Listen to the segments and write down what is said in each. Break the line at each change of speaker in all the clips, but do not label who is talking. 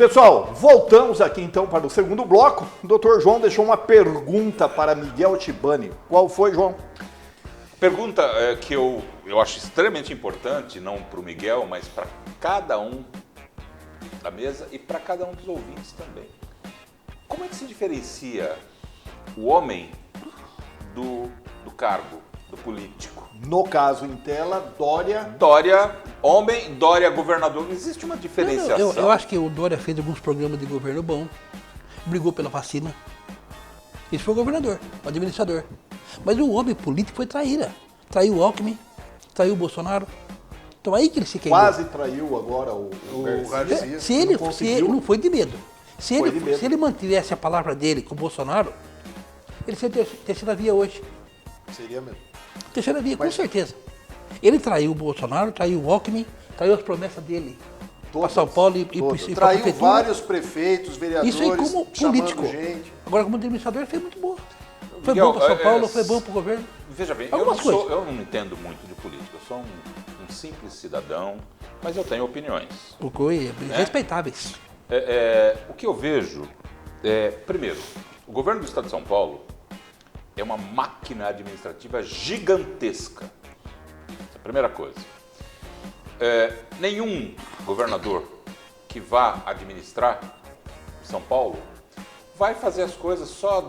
Pessoal, voltamos aqui então para o segundo bloco. O Dr. João deixou uma pergunta para Miguel Tibani. Qual foi, João?
Pergunta que eu acho extremamente importante, não para o Miguel, mas para cada um da mesa e para cada um dos ouvintes também. Como é que se diferencia o homem do cargo, do político?
No caso em tela, Dória...
Dória, homem, Dória, governador. Não existe uma diferenciação.
Eu acho que o Dória fez alguns programas de governo bom, brigou pela vacina. Esse foi o governador, o administrador. Mas o homem político foi traíra. Traiu o Alckmin, traiu o Bolsonaro. Então aí que ele se queimou.
Quase traiu agora o
Garcia. Se ele não foi de medo. Se ele mantivesse a palavra dele com o Bolsonaro, ele seria terceira via hoje.
Seria mesmo.
Terceira via, com certeza. Ele traiu o Bolsonaro, traiu o Alckmin, traiu as promessas dele para São Paulo e para a prefeitura.
Traiu vários prefeitos, vereadores,
isso aí como político.
Gente.
Agora como administrador ele fez muito bom. Foi
Miguel,
bom para São Paulo, foi bom para o governo.
Veja bem, eu não entendo muito de política, eu sou um simples cidadão, mas eu tenho opiniões.
Respeitáveis.
O que eu vejo primeiro, o governo do estado de São Paulo é uma máquina administrativa gigantesca. Essa é a primeira coisa. Nenhum governador que vá administrar São Paulo vai fazer as coisas só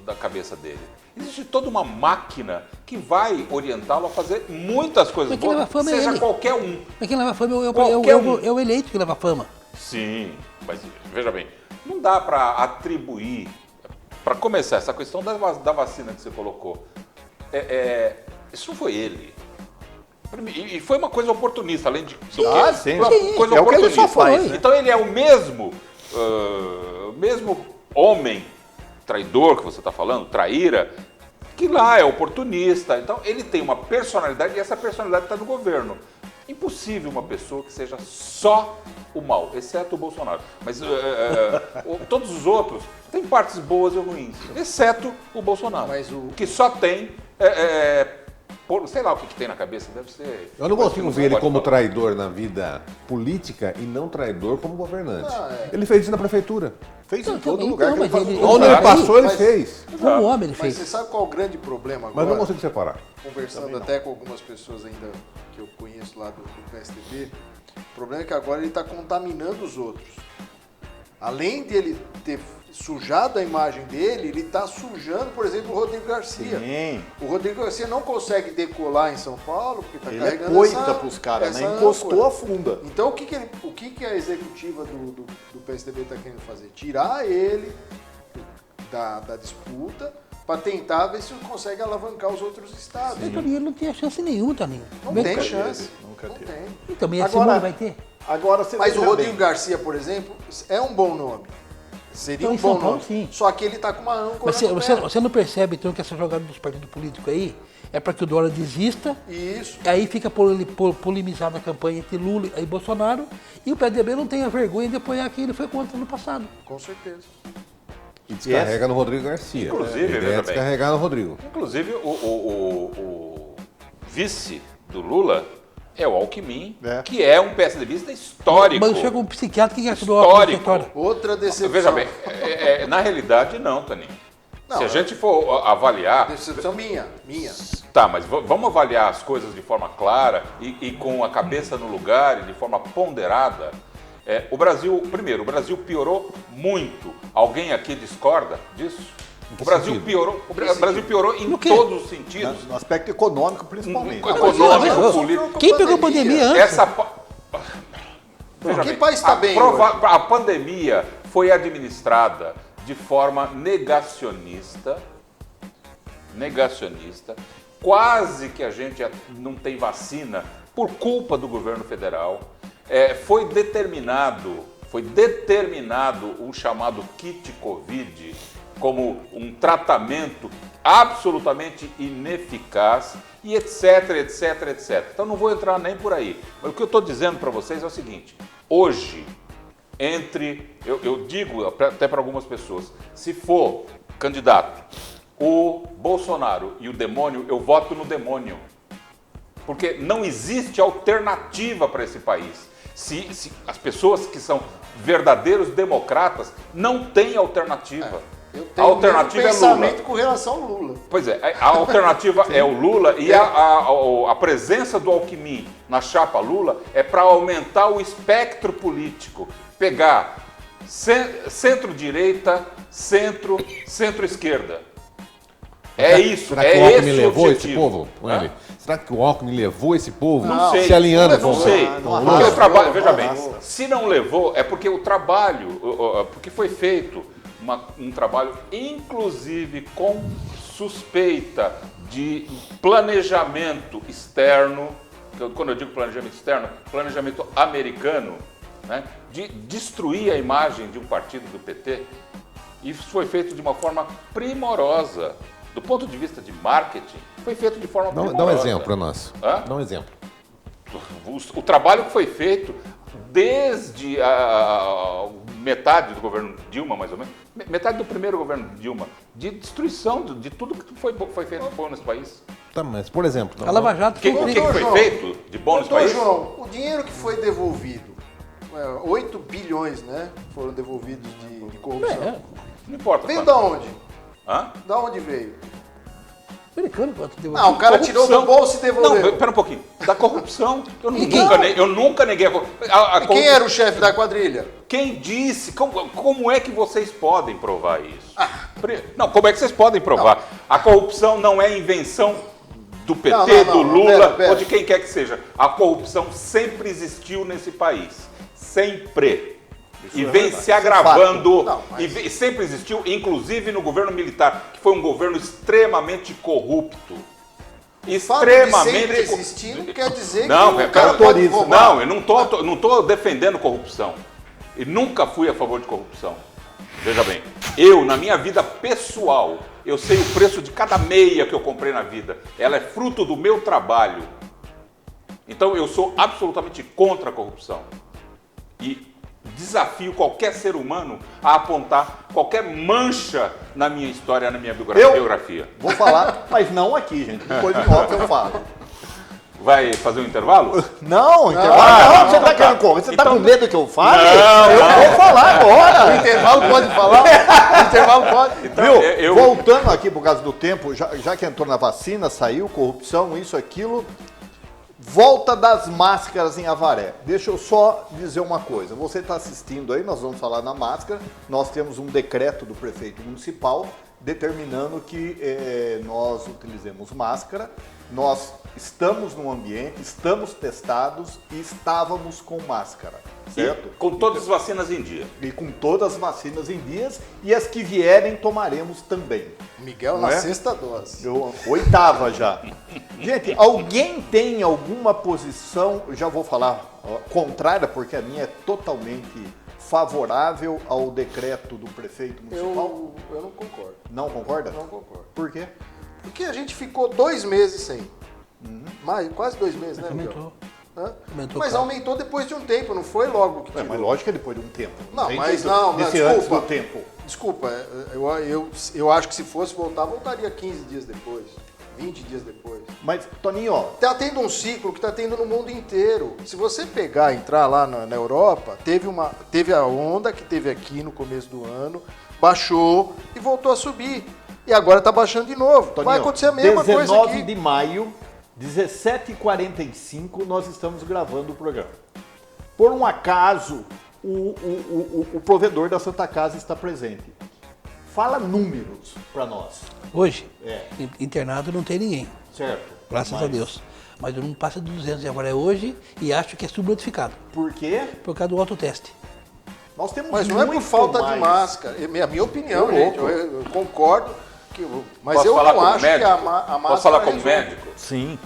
da cabeça dele. Existe toda uma máquina que vai orientá-lo a fazer muitas coisas boas, seja qualquer um.
Mas quem leva fama é o eleito que leva fama.
Sim, mas veja bem, não dá para atribuir, para começar, essa questão da vacina que você colocou, isso não foi ele. E foi uma coisa oportunista, além de
sim,
uma coisa
oportunista.
O que ele
só faz,
né? Então ele é o mesmo homem traidor que você está falando, traíra, que lá é oportunista. Então ele tem uma personalidade e essa personalidade está no governo. Impossível uma pessoa que seja só o mal, exceto o Bolsonaro. Mas todos os outros têm partes boas e ruins, exceto o Bolsonaro,
mas
que só tem... sei lá o que tem na cabeça, deve ser...
Eu não consigo ver ele como traidor na vida política e não traidor como governante. Ele fez isso na prefeitura.
Fez em todo lugar.
Onde ele passou, ele fez.
Como homem ele
Mas
fez.
você sabe qual é o grande problema agora?
Mas não consigo separar.
Conversando até com algumas pessoas ainda que eu conheço lá do PSDB, o problema é que agora ele está contaminando os outros. Além de ele ter sujado a imagem dele, ele está sujando, por exemplo, o Rodrigo Garcia.
Sim.
O Rodrigo Garcia não consegue decolar em São Paulo porque está carregando
coita para os caras, né? Encostou a funda.
Então o que a executiva do PSDB está querendo fazer? Tirar ele da disputa para tentar ver se consegue alavancar os outros estados.
Mas ele não tem chance nenhuma, Toninho.
Não tem chance.
Nunca teve.
Tem.
Então, e a segunda vai ter?
Agora você
Mas o Rodrigo Garcia, por exemplo, é um bom nome. Seria um bom nome.
Sim.
Só que ele está com uma âncora.
Mas você não percebe, então, que essa jogada dos partidos políticos aí é para que o Dória desista.
Isso.
Aí fica polemizada a campanha entre Lula e Bolsonaro. E o PSDB não tem a vergonha de apoiar quem ele foi contra no passado.
Com certeza.
E descarrega no Rodrigo Garcia.
Inclusive,
ele descarregar no Rodrigo.
Inclusive, o vice do Lula é o Alckmin, que é um PSDBista histórico.
Mas chega um psiquiatra que acha do
histórico.
Outra decepção.
Veja bem, na realidade não, Toninho. Se a gente for avaliar...
Decepção minha.
Tá, mas vamos avaliar as coisas de forma clara e com a cabeça no lugar e de forma ponderada. O Brasil piorou muito. Alguém aqui discorda disso? O Brasil piorou em todos os sentidos.
No aspecto econômico, principalmente.
Econômico, político.
Quem pegou a pandemia antes?
Que país está bem hoje?
A pandemia foi administrada de forma negacionista. Quase que a gente não tem vacina por culpa do governo federal. Foi determinado o chamado kit Covid como um tratamento absolutamente ineficaz e etc. Então não vou entrar nem por aí. Mas o que eu estou dizendo para vocês é o seguinte: hoje, eu digo até para algumas pessoas, se for candidato o Bolsonaro e o demônio, eu voto no demônio. Porque não existe alternativa para esse país. Se as pessoas que são verdadeiros democratas não têm alternativa.
Eu
A
tenho
alternativa
o
é
pensamento
Lula.
com relação ao Lula.
Pois é, a alternativa é o Lula e a presença do Alckmin na chapa Lula é para aumentar o espectro político, pegar centro-direita, centro-esquerda. É isso,
Será que
é
o Alckmin
esse o
levou esse
objetivo.
povo?
Hã?
Será que o Alckmin levou esse povo?
Não sei.
Se alinhando com
Não sei.
com o
Porque
Lula?
o trabalho, veja
não,
bem,
não.
se não levou, é porque o trabalho, porque foi feito um trabalho, inclusive com suspeita de planejamento externo, quando eu digo planejamento externo, planejamento americano, né, de destruir a imagem de um partido do PT. Isso foi feito de uma forma primorosa. Do ponto de vista de marketing, foi feito de forma primorosa.
Dá um exemplo para nós.
Hã?
Dá um exemplo.
O trabalho que foi feito desde a metade do governo Dilma, mais ou menos, metade do primeiro governo Dilma, de destruição de tudo que foi feito bom nesse país.
Tá, mas, por exemplo...
A Lava Jato
O que foi
João,
feito de bom nesse
Doutor
país?
João, o dinheiro que foi devolvido, 8 bilhões, né, foram devolvidos de corrupção.
Não importa.
Veio
quanto.
da onde?
Hã?
Da onde veio?
Americano, quanto deu
Ah, o cara tirou do bolso e devolveu.
Não, pera um pouquinho. Da corrupção, eu nunca neguei a corrupção.
E quem era o chefe da quadrilha?
Quem disse? Como é que vocês podem provar isso? Não, como é que vocês podem provar? A corrupção não é invenção do PT, do Lula
pera.
ou de quem quer que seja. A corrupção sempre existiu nesse país. Sempre. E vem se agravando.
Não, mas-
E sempre existiu, inclusive no governo militar, que foi um governo extremamente corrupto.
O fato de
Extremamente
sempre existir não quer dizer
Não,
que
é
o cara pode
autoriza.
roubar.
Não, eu não tô defendendo corrupção. E nunca fui a favor de corrupção. Veja bem, eu, na minha vida pessoal, eu sei o preço de cada meia que eu comprei na vida. Ela é fruto do meu trabalho. Então eu sou absolutamente contra a corrupção. E desafio qualquer ser humano a apontar qualquer mancha na minha história, na minha biografia.
Vou falar, mas não aqui, gente. Depois em off eu falo.
Vai fazer um intervalo?
Não, intervalo. Não, você tá querendo correr? Você tá
Então-
com medo que eu fale?
Não,
eu
não.
vou falar agora.
O intervalo pode falar? O intervalo pode?
Então,
Viu?
eu-
Voltando aqui por causa do tempo, já que entrou na vacina, saiu, corrupção, isso, aquilo. Volta das máscaras em Avaré. Deixa eu só dizer uma coisa. Você está assistindo aí, nós vamos falar na máscara. Nós temos um decreto do prefeito municipal determinando que nós utilizemos máscara. Nós estamos no ambiente, estamos testados e estávamos com máscara, certo?
Com todas as vacinas em dia.
E com todas as vacinas em dias e as que vierem tomaremos também.
Miguel
Não
na
é?
sexta dose.
Oitava já. Gente, alguém tem alguma posição, eu já vou falar contrária, porque a minha é totalmente favorável ao decreto do prefeito municipal?
Eu não concordo.
Não concorda?
Não concordo.
Por quê?
Porque a gente ficou 2 meses sem. Quase 2 meses, né, Miguel?
Aumentou.
Hã?
Aumentou,
Mas
cara.
aumentou depois de um tempo, não foi logo que tirou.
Mas lógico que é depois de um tempo.
Não,
tem
mas
jeito
não,
desse
desculpa.
antes do tempo.
Desculpa, eu acho que se fosse voltar, voltaria 15 dias depois, 20 dias depois.
Mas, Toninho, ó,
Tá tendo um ciclo que tá tendo no mundo inteiro. Se você entrar lá na Europa, teve a onda que teve aqui no começo do ano, baixou e voltou a subir. E agora tá baixando de novo.
Toninho,
Vai acontecer a mesma coisa
19
aqui.
de maio, 17h45, nós estamos gravando o programa. Por um acaso, o provedor da Santa Casa está presente. Fala números para nós,
Hoje,
É.
internado não tem ninguém,
certo?
graças
Mas
a Deus. Mas eu não passa de 200 e agora é hoje e acho que é subnotificado,
Por quê?
por causa do autoteste.
Nós temos
Mas não é por
muito
falta
mais.
de máscara. É a minha opinião,
Ô,
gente.
louco.
Eu concordo. Mas
Posso
eu
falar
não
como
acho
médico?
que a máscara.
Posso falar como
resolve.
médico?
Sim.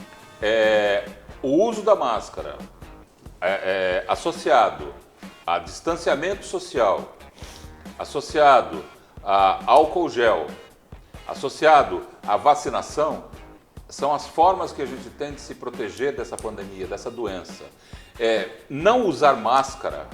O uso da máscara associado a distanciamento social, associado a álcool gel, associado à vacinação, são as formas que a gente tem de se proteger dessa pandemia, dessa doença. Não usar máscara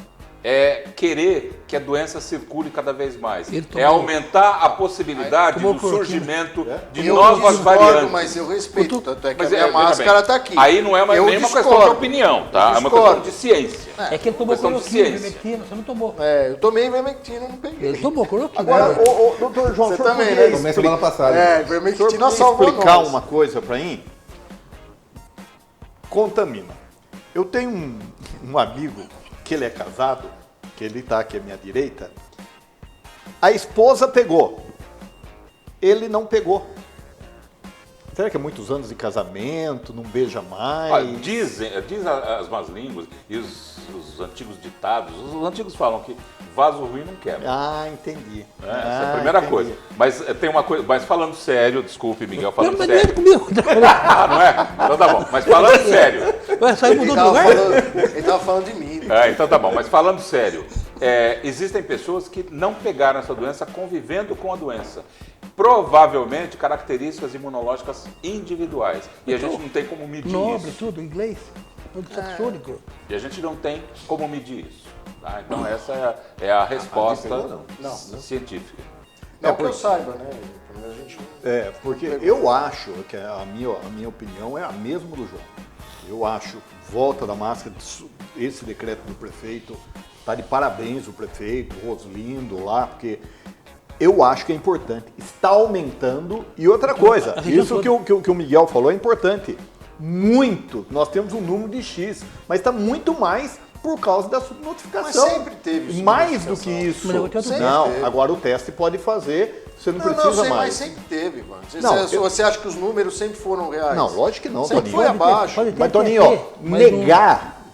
é querer que a doença circule cada vez mais.
Ele tomou-
É aumentar a possibilidade
tomou
do
cloroquina.
surgimento de
Eu
novas
discordo,
variantes.
mas eu respeito. Tanto é que
Mas
a minha
veja
máscara
bem,
está aqui.
Aí não é
Eu
nem uma questão de
discordo.
opinião, tá? É uma
Discordo.
questão de ciência.
É que ele tomou
Questão de
cloroquina,
ciência.
ivermectina, você não tomou.
Eu tomei ivermectina, não peguei.
Ele tomou cloroquina.
Agora, doutor João,
Você
o senhor
também,
poderia
né?
Tomei semana passada.
O senhor
Ivermectina
poderia
salvou
explicar
nós.
uma coisa para mim? Contamina. Eu tenho um amigo que ele é casado, que ele está aqui à minha direita. A esposa pegou. Ele não pegou. Será que é muitos anos de casamento, não beija mais?
Olha, diz as más línguas e os antigos ditados. Os antigos falam que vaso ruim não quebra.
Ah, entendi.
Essa é a primeira coisa. Mas tem uma coisa. Mas falando sério, desculpe, Miguel,
Não,
falando
mas não é
sério.
comigo.
Ah, não é? Então tá bom. Mas falando sério.
Vai sair
Ele
mudou de
tava,
lugar?
ele tava falando de mim.
Então tá bom. Mas falando sério, existem pessoas que não pegaram essa doença convivendo com a doença. Provavelmente características imunológicas individuais. E a gente não tem como medir
Nobre,
isso.
tudo, inglês. Tudo saxônico.
E a gente não tem como medir isso. Tá? Então essa é a resposta
Não.
científica.
Não que eu saiba, né? Pelo menos a gente não-
Porque eu acho que a minha opinião é a mesma do João. Eu acho volta da máscara, esse decreto do prefeito, tá de parabéns o prefeito, Roslindo lá, porque eu acho que é importante. Está aumentando. E outra coisa,
A região
isso
toda.
que o Miguel falou é importante. Muito. Nós temos um número de X, mas está muito mais por causa da subnotificação.
Mas sempre teve
mais do que
subnotificação.
isso.
Mas eu tenho
Sempre
Não,
teve.
agora o teste pode fazer, você não
Não,
precisa
sei, mas
mais.
sempre teve, mano.
Não,
Você acha que os números sempre foram reais?
Não, lógico que não,
Sempre
Toninho.
foi abaixo.
Pode ter
Mas,
até
Toninho, ó,
mas não-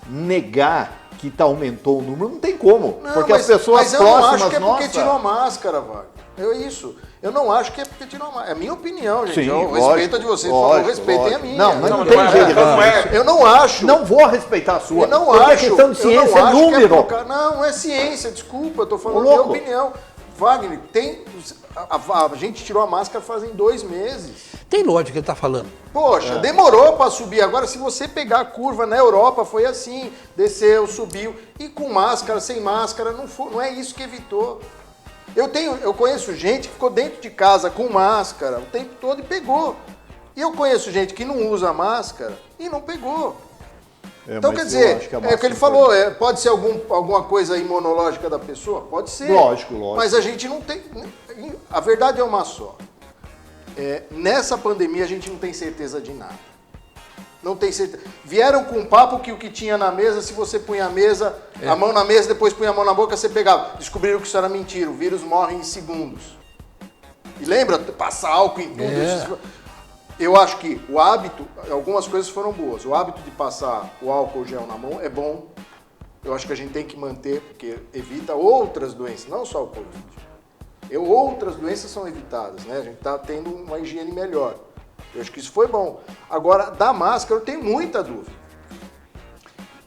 negar que aumentou o número não tem como.
Não,
porque
mas,
as pessoas
mas eu não
próximas
acho que é porque
nossa,
tirou a máscara, Wagner. Isso. Eu não acho que é porque tirou a máscara. É a minha opinião, gente.
Sim,
eu
lógico,
respeito a de vocês, por favor,
lógico,
respeitem a
lógico.
minha.
Não, mas não
Não,
tem
não é-
jeito.
não é-
Eu não acho.
Não vou respeitar a sua.
Eu não
porque
acho.
é questão de
eu
ciência,
não
é
acho que
número.
por causa- não é ciência, desculpa, eu tô falando
Ô,
a minha
louco.
opinião. Wagner, a gente tirou a máscara fazem 2 meses.
Tem lógica que ele tá falando.
Poxa, demorou para subir. Agora, se você pegar a curva na Europa, foi assim: desceu, subiu. E com máscara, sem máscara, não é isso que evitou. Eu conheço gente que ficou dentro de casa com máscara o tempo todo e pegou. E eu conheço gente que não usa máscara e não pegou. Então, quer
mas eu acho
dizer,
que a
é o que
máscara
ele falou, pode ser alguma coisa imunológica da pessoa? Pode ser.
Lógico.
Mas a gente não tem. A verdade é uma só. Nessa pandemia a gente não tem certeza de nada. Não tem certeza. Vieram com um papo que o que tinha na mesa, se você punha a mão na mesa, depois punha a mão na boca, você pegava. Descobriram que isso era mentira. O vírus morre em segundos. E lembra? Passar álcool em tudo. Eu acho que o hábito, algumas coisas foram boas. O hábito de passar o álcool gel na mão é bom. Eu acho que a gente tem que manter, porque evita outras doenças, não só o Covid. Outras doenças são evitadas, né? A gente está tendo uma higiene melhor. Eu acho que isso foi bom. Agora, da máscara, eu tenho muita dúvida.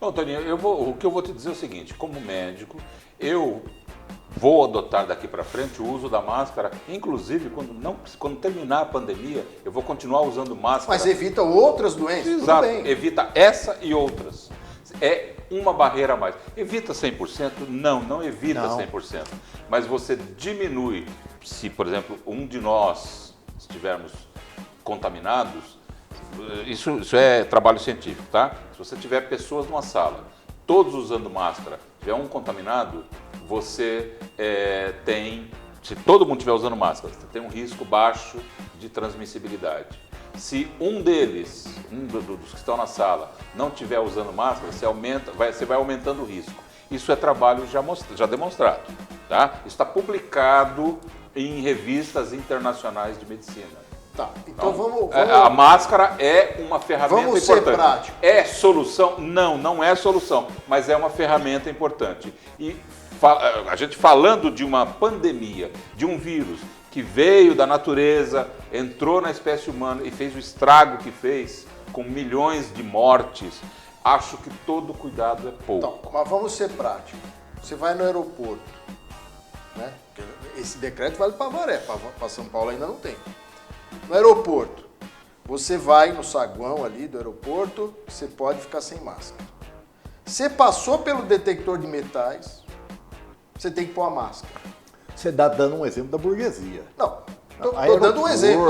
Bom, Toninho, o que eu vou te dizer é o seguinte, como médico, eu vou adotar daqui para frente o uso da máscara, inclusive quando terminar a pandemia, eu vou continuar usando máscara.
Mas evita outras doenças,
Exato,
tudo bem.
evita essa e outras. É uma barreira a mais. Evita 100%? Não evita
Não.
100%. Mas você diminui, se, por exemplo, um de nós estivermos contaminados, isso é trabalho científico, tá? Se você tiver pessoas numa sala, todos usando máscara, tiver um contaminado, você tem, se todo mundo estiver usando máscara, você tem um risco baixo de transmissibilidade. Se um deles, dos que estão na sala, não estiver usando máscara, você vai aumentando o risco. Isso é trabalho já demonstrado, tá? Isso está publicado em revistas internacionais de medicina.
Tá, então vamos...
A máscara é uma ferramenta
Vamos ser
importante.
práticos.
É solução? Não é solução, mas é uma ferramenta importante. E a gente falando de uma pandemia, de um vírus que veio da natureza, entrou na espécie humana e fez o estrago que fez, com milhões de mortes, acho que todo cuidado é pouco.
Então, mas vamos ser práticos. Você vai no aeroporto, né? Esse decreto vale para Avaré, para São Paulo ainda não tem. No aeroporto, você vai no saguão ali do aeroporto, você pode ficar sem máscara. Você passou pelo detector de metais, você tem que pôr a máscara.
Você está dando um exemplo da burguesia.
Não, tô
Aeroporto.
dando um exemplo.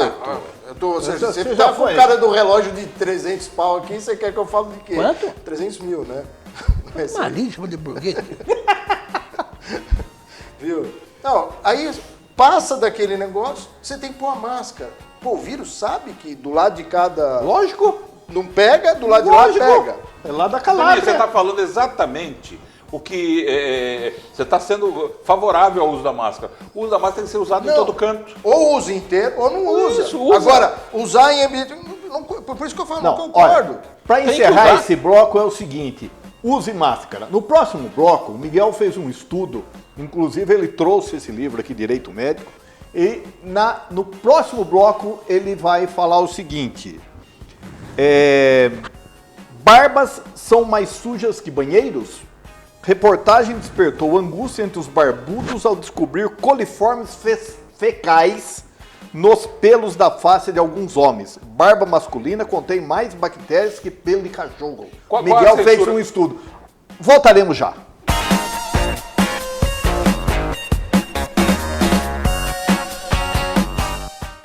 Você tá com o cara do relógio de 300 pau aqui, você quer que eu fale de quê?
Quanto?
300 mil, né?
Malinho, chama de burguês.
Viu? Não, aí passa daquele negócio, você tem que pôr a máscara. Pô, o vírus sabe que do lado de cada...
Lógico.
Não pega, do lado
Lógico.
de lá pega.
É lá da
Toninho,
Calábria.
você está falando exatamente o que você está sendo favorável ao uso da máscara. O uso da máscara tem que ser usado em todo canto.
Ou usa inteiro ou não usa.
Isso, usa.
Agora, usar em ambiente... por isso que eu falo, não concordo.
Olha, para
Tem que
encerrar
usar.
esse bloco é o seguinte, use máscara. No próximo bloco, o Miguel fez um estudo, inclusive ele trouxe esse livro aqui, Direito Médico, e no próximo bloco ele vai falar o seguinte, barbas são mais sujas que banheiros? Reportagem despertou angústia entre os barbudos ao descobrir coliformes fecais nos pelos da face de alguns homens. Barba masculina contém mais bactérias que pelo de cachorro.
Qual a
Miguel fez
censura?
um estudo. Voltaremos já.